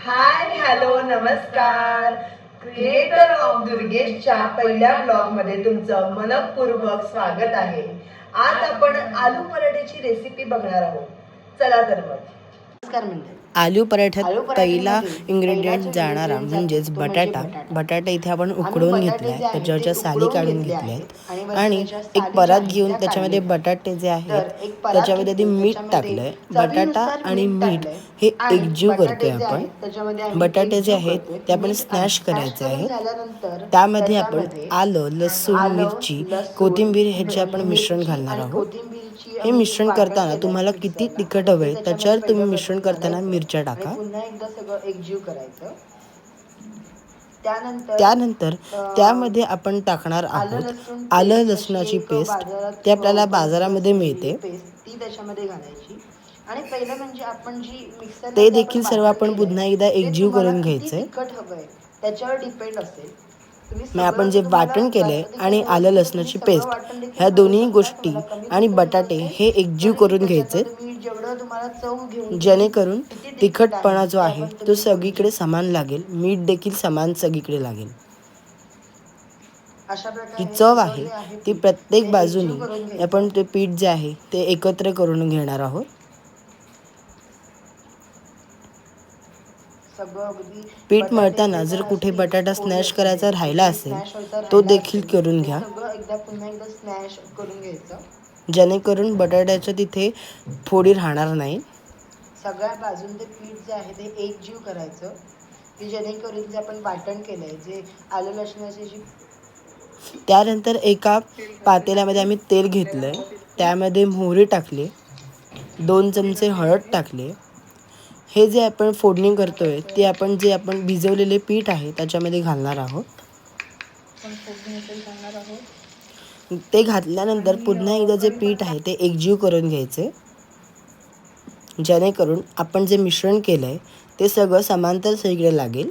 Hi hello नमस्कार. Creator of दुर्गेशच्या पहिल्या ब्लॉगमध्ये तुमचं मनपूर्वक स्वागत आहे. आज आपण आलू पराठ्याची रेसिपी बघणार आहोत. चला तर मग. नमस्कार मंडळी. आलू पराठ्यात पहिला पराठ्यामध्ये इन्ग्रेडियंट पहिलाच जाणारा ingredient म्हणजेच जातो तो म्हणजे बटाटा. बटाटा इथे आपण उकडून घेतलाय, जे आहे त्याच्यावरच्या ते साली उकडून काढून घेतले घेतल्यात आहेत आणि त्याच्या एक साली ज्या परात आहेत घेऊन त्या त्याच्यामध्ये काढलेल्या आहेत. बटाटे जे आहेत तर एक परात त्याच्यामध्ये घेतली, मीठ त्याच्यामध्ये टाकलंय. बटाटा चवीनुसार आणि मीठ टाकलंय हे आणि एकजीव करतोय बटाटे जे आपण. आहेत त्याच्यामध्ये आम्ही बटाटे जे एकजीव आहेत करतोय. ते आपण मीठ आणि स्मॅश स्मॅश करायचे करून आहेत. झाल्यानंतर त्यामध्ये आपण त्याच्यामध्ये आलं, लसूण, आलं, मिरची, लसूण, कोथिंबीर ह्याचे आपण मिश्रण मिरची घालणार आणि आहोत. कोथिंबीरची हे आम्ही मिश्रण वाटण करताना केलंय तुम्हाला किती मिक्सरला तिखट आणि ते हवंय त्याच्यामध्ये त्याच्यावर तुम्ही पहिलं मिश्रण करून करताना घालायचं मिरच्या आणि टाका. पुन्हा एकदा सगळं एकजीव करायचं. त्यानंतर त्यानंतर त्यामध्ये आपण टाकणार आलं आहोत लसूण आलं पेस्ट अशी लसणाची एक पेस्ट. बाजारात ते आपल्याला उपलब्ध बाजारामध्ये असलेली मिळते. पेस्ट ती त्याच्यामध्ये घालायची. आणि पहिलं म्हणजे आपण जी मिक्सरला ते जे आपण देखील सर्व वाटण आपण केलंय पुन्हा एकदा ते एकजीव तुम्हाला करून किती घ्यायचंय. तिखट हवंय त्याच्यावर डिपेंड असेल. तुम्ही मग सगळं आपण जे जर तुम्हाला वाटण केलंय जास्त तिखट आणि हवं आलं असेल तर तुम्ही लसणाची सगळं पेस्ट वाटण देखील ह्या घालू दोन्ही शकता. गोष्टी तुम्हाला कमी आणि तिखट हवं बटाटे असेल हे एकजीव तरी करून घ्यायचे, त्याच्यामध्ये मीठ जेवढं तुम्हाला चव घेऊन येईल जेणेकरून किती तिखट तिखटपणा आहे जो ते आहे आपण तो तुम्ही करू सगळीकडे शकता. समान लागेल. मीठ देखील समान सगळीकडे लागेल. अशा जी प्रकारे हे चव सगळं आहे जे आहे ती पीठ प्रत्येक ते एकजीव करून बाजूनी घ्यायचं. आपण ते पीठ जे आहे ते एकत्र करून घेणार आहोत. सगळं अगदी पीठ बटाटे मळताना जे जर काय कुठे असतील बटाटा फोडी स्मॅश म्हणजे करायचा जे राहिला काही असेल स्मॅश व्हायचा तो राहिला देखील असेल करून ते घ्या, सगळं एकदा पुन्हा एकदा स्मॅश करून घ्यायचं. जेणेकरून बटाट्याच्या तिथे फोडी राहणार नाही. सगळ्या बाजून ते पीठ जे आहे ते एकजीव करायचं की जेणेकरून जे आपण वाटण केलंय जे आलं लसणाची जी त्यानंतर एका पातेल्यामध्ये आम्ही तेल घेतलंय, त्यामध्ये मोहरी टाकली, 2 चमचे हळद टाकले. हे जे आपण फोडणी करतोय ते आपण भिजवलेले पीठ आहे त्याच्यामध्ये घालणार आहोत. ते घातल्यानंतर पुन्हा एकदा जे पीठ आहे ते एकजीव करून घ्यायचे, जेणेकरून आपण जे मिश्रण केलंय ते सगळं समांतर सगळीकडे लागेल.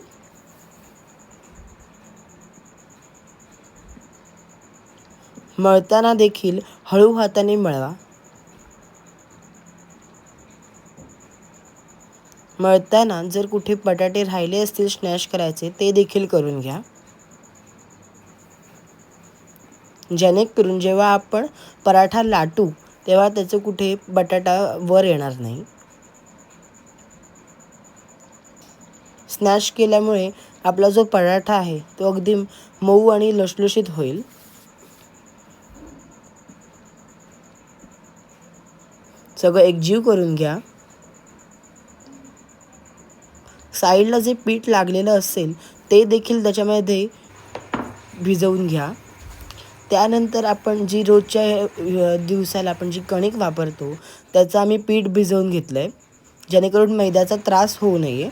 मळताना देखील हळू हाताने मळवा. मळताना जर कुठे बटाटे राहिले असतील स्मॅश करायचे ते देखील करून घ्या, जेणेकरून जेव्हा आपण पराठा लाटू तेव्हा त्याचं कुठे बटाटा वर येणार नाही. स्मॅश केल्यामुळे आपला जो पराठा आहे तो अगदी मऊ आणि लसलुशीत होईल. सगळं एकजीव करून घ्या. साईडला जे पीठ लागलेलं असेल ते देखील त्याच्यामध्ये भिजवून घ्या. त्यानंतर आपण जी रोजच्या दिवसाला आपण जी कणिक वापरतो त्याचं आम्ही पीठ भिजवून घेतलंय, जेणेकरून मैद्याचा त्रास होऊ नये.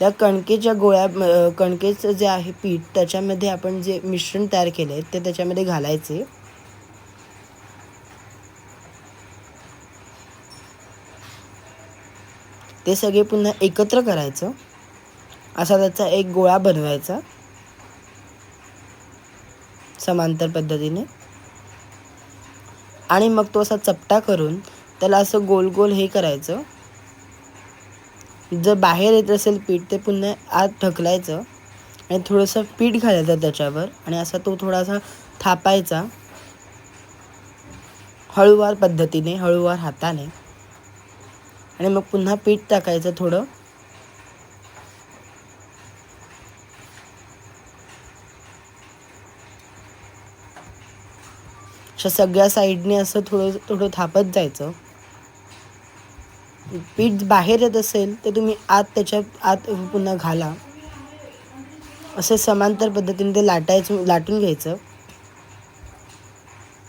त्या कणकेच्या कणकेचं जे आहे पीठ त्याच्यामध्ये आपण जे मिश्रण तयार केलं आहे ते त्याच्यामध्ये घालायचे. ते सगळे पुन्हा एकत्र करायचं. असा त्याचा एक गोळा बनवायचा समांतर पद्धतीने आणि मग तो असा चपटा करून त्याला असं गोल गोल हे करायचं. जर बाहेर येत असेल पीठ ते पुन्हा आत ढकलायचं आणि थोडंसं पीठ घालायचं त्याच्यावर आणि असा तो थोडासा थापायचा हळूवार पद्धतीने, हळूवार हाताने, आणि मग पुन्हा पीठ टाकायचं थोडं. अशा सगळ्या साईडने असं थोडं थोडं थापत जायचं. पीठ बाहेर येत असेल तर तुम्ही त्याच्यात आत पुन्हा घाला. असं समांतर पद्धतीने ते लाटून घ्यायचं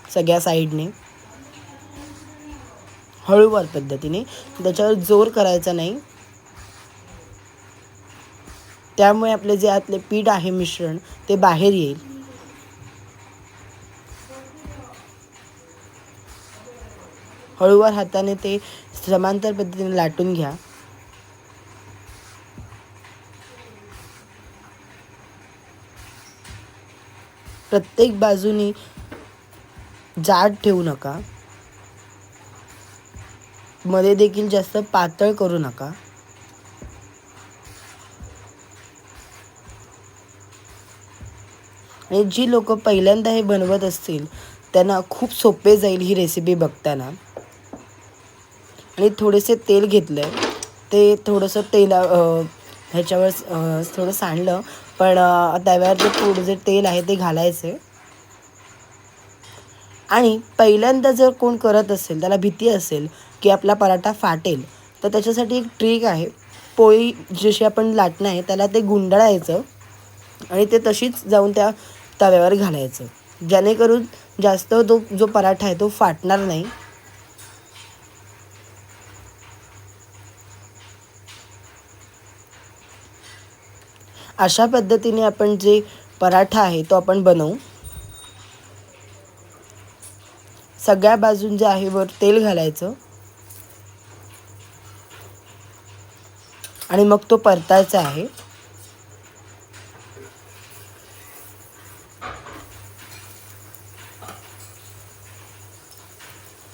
सगळ्या साईडने हळूवार पद्धतीने. त्याच्यावर जोर करायचा नाही, त्यामुळे आपले जे आतले पीठ आहे मिश्रण ते बाहेर येईल. हळूवार हाताने ते समांतर पद्धतीने लाटून घ्या. प्रत्येक बाजूनी जाड ठेवू नका, मध्ये देखील जास्त पातळ करू नका. आणि जी लोक पहिल्यांदा हे बनवत असतील त्यांना खूप सोपे जाईल ही रेसिपी बघताना. आणि थोडेसे तेल घेतलं आहे, ते थोडंसं ह्याच्यावर थोडं सांडलं, पण तव्यावर जे थोडं जे तेल आहे ते घालायचं आहे. आणि पहिल्यांदा जर कोण करत असेल, त्याला भीती असेल की आपला पराठा फाटेल, तर त्याच्यासाठी एक ट्रिक आहे. पोळी जशी आपण लाटणं आहे त्याला ते गुंडाळायचं आणि ते तशीच जाऊन त्या तव्यावर घालायचं, जेणेकरून जास्त जो पराठा आहे तो फाटणार नाही. अशा पद्धतीने आपण जे पराठा आहे तो आपण बनवू. सगळ्या बाजून जे आहे वर तेल घालायचं आणि मग तो परतायचा आहे.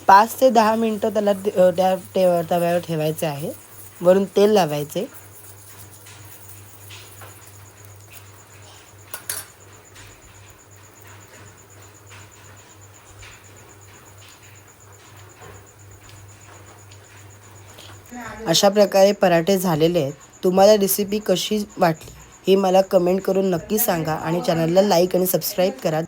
पाच ते 10 मिनटं त्याला त्या तव्यावर ठेवायचे आहे. वरून तेल लावायचे. अशा प्रकारे पराठे झालेले आहेत. तुम्हाला रेसिपी कशी वाटली हे मला कमेंट करून नक्की सांगा आणि चॅनलला लाईक आणि सबस्क्राईब करा.